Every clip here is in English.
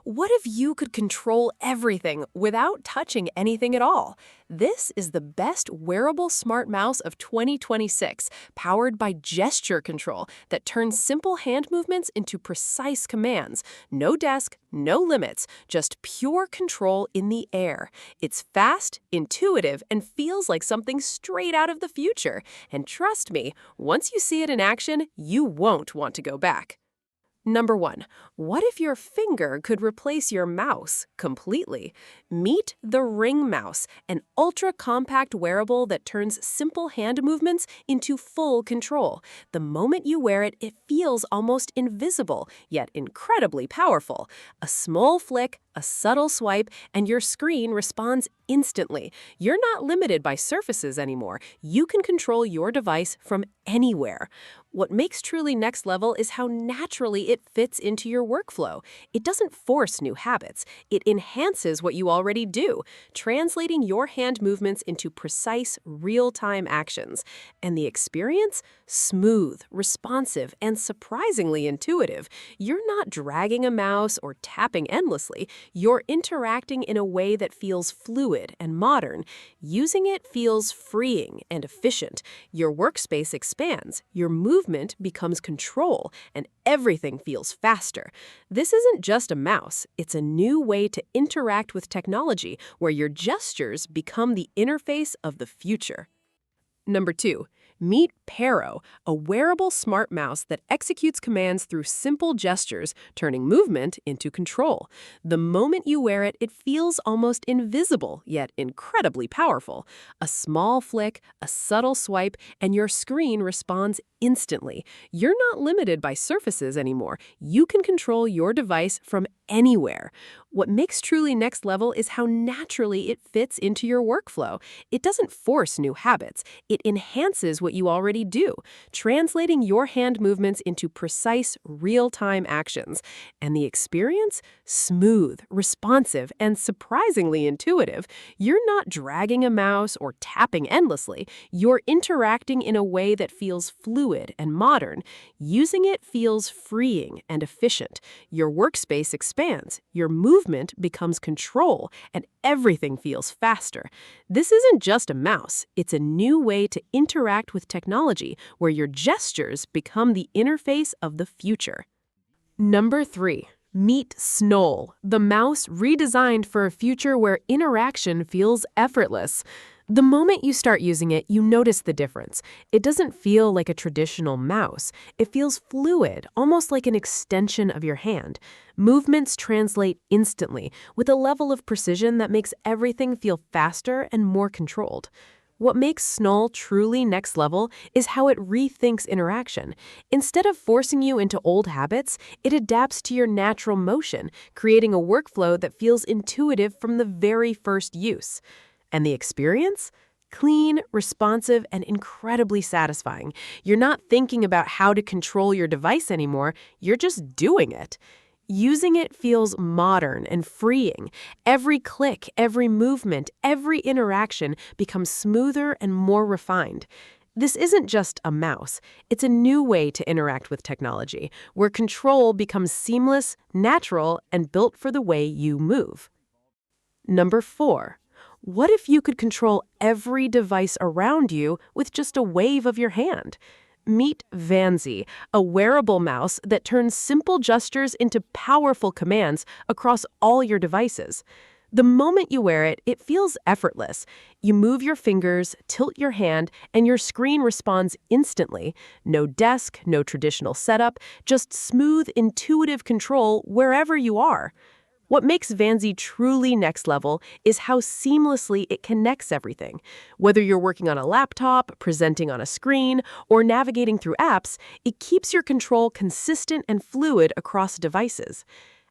What if you could control everything without touching anything at all? This is the best wearable smart mouse of 2026, powered by gesture control that turns simple hand movements into precise commands. No desk, no limits, just pure control in the air. It's fast, intuitive, and feels like something straight out of the future. And trust me, once you see it in action, you won't want to go back. Number 1. What if your finger could replace your mouse completely? Meet the Ring Mouse, an ultra-compact wearable that turns simple hand movements into full control. The moment you wear it, it feels almost invisible, yet incredibly powerful. A small flick, a subtle swipe, and your screen responds instantly. You're not limited by surfaces anymore. You can control your device from anywhere. What makes truly next level is how naturally it fits into your workflow. It doesn't force new habits. It enhances what you already do, translating your hand movements into precise, real-time actions. And the experience? Smooth, responsive, and surprisingly intuitive. You're not dragging a mouse or tapping endlessly. You're interacting in a way that feels fluid and modern. Using it feels freeing and efficient. Your workspace expands, your movement becomes control, and everything feels faster. This isn't just a mouse, it's a new way to interact with technology where your gestures become the interface of the future. Number 2. Meet Padrone, a wearable smart mouse that executes commands through simple gestures, turning movement into control. The moment you wear it, it feels almost invisible, yet incredibly powerful. A small flick, a subtle swipe, and your screen responds instantly. You're not limited by surfaces anymore. You can control your device from anywhere. What makes truly next level is how naturally it fits into your workflow. It doesn't force new habits. It enhances what you already do, translating your hand movements into precise, real-time actions. And the experience? Smooth, responsive, and surprisingly intuitive. You're not dragging a mouse or tapping endlessly. You're interacting in a way that feels fluid and modern. Using it feels freeing and efficient. Your workspace expands, your movement becomes control, and everything feels faster. This isn't just a mouse, it's a new way to interact with technology where your gestures become the interface of the future. Number 3. Meet Snowl, the mouse redesigned for a future where interaction feels effortless. The moment you start using it, you notice the difference. It doesn't feel like a traditional mouse. It feels fluid, almost like an extension of your hand. Movements translate instantly, with a level of precision that makes everything feel faster and more controlled. What makes Snowl truly next level is how it rethinks interaction. Instead of forcing you into old habits, it adapts to your natural motion, creating a workflow that feels intuitive from the very first use. And the experience? Clean, responsive, and incredibly satisfying. You're not thinking about how to control your device anymore, you're just doing it. Using it feels modern and freeing. Every click, every movement, every interaction becomes smoother and more refined. This isn't just a mouse. It's a new way to interact with technology, where control becomes seamless, natural, and built for the way you move. Number 4. What if you could control every device around you with just a wave of your hand? Meet Vanzy, a wearable mouse that turns simple gestures into powerful commands across all your devices. The moment you wear it, it feels effortless. You move your fingers, tilt your hand, and your screen responds instantly. No desk, no traditional setup, just smooth, intuitive control wherever you are. What makes Vanzy truly next level is how seamlessly it connects everything. Whether you're working on a laptop, presenting on a screen, or navigating through apps, it keeps your control consistent and fluid across devices.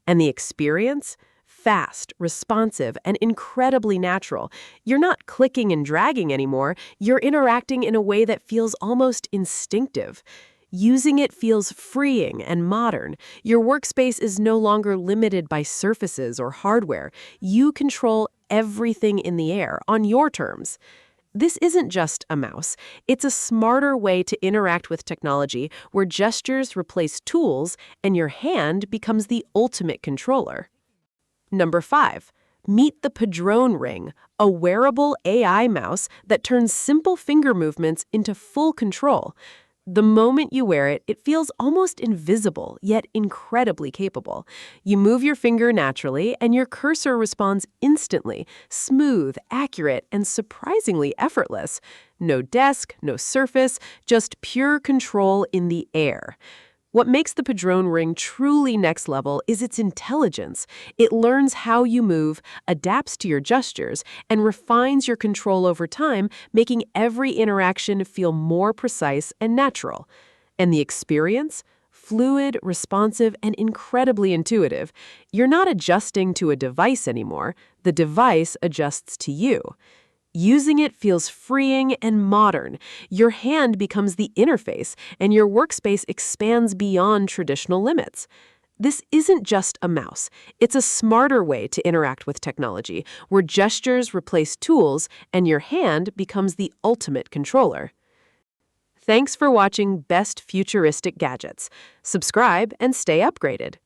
And the experience? Fast, responsive, and incredibly natural. You're not clicking and dragging anymore, you're interacting in a way that feels almost instinctive. Using it feels freeing and modern. Your workspace is no longer limited by surfaces or hardware. You control everything in the air on your terms. This isn't just a mouse. It's a smarter way to interact with technology where gestures replace tools and your hand becomes the ultimate controller. Number 5. Meet the Padrone Ring, a wearable AI mouse that turns simple finger movements into full control. The moment you wear it, it feels almost invisible, yet incredibly capable. You move your finger naturally, and your cursor responds instantly, smooth, accurate, and surprisingly effortless. No desk, no surface, just pure control in the air. What makes the Padrone Ring truly next level is its intelligence. It learns how you move, adapts to your gestures, and refines your control over time, making every interaction feel more precise and natural. And the experience? Fluid, responsive, and incredibly intuitive. You're not adjusting to a device anymore. The device adjusts to you. Using it feels freeing and modern. Your hand becomes the interface, and your workspace expands beyond traditional limits. This isn't just a mouse. It's a smarter way to interact with technology, where gestures replace tools and your hand becomes the ultimate controller. Thanks for watching Best Futuristic Gadgets. Subscribe and stay upgraded.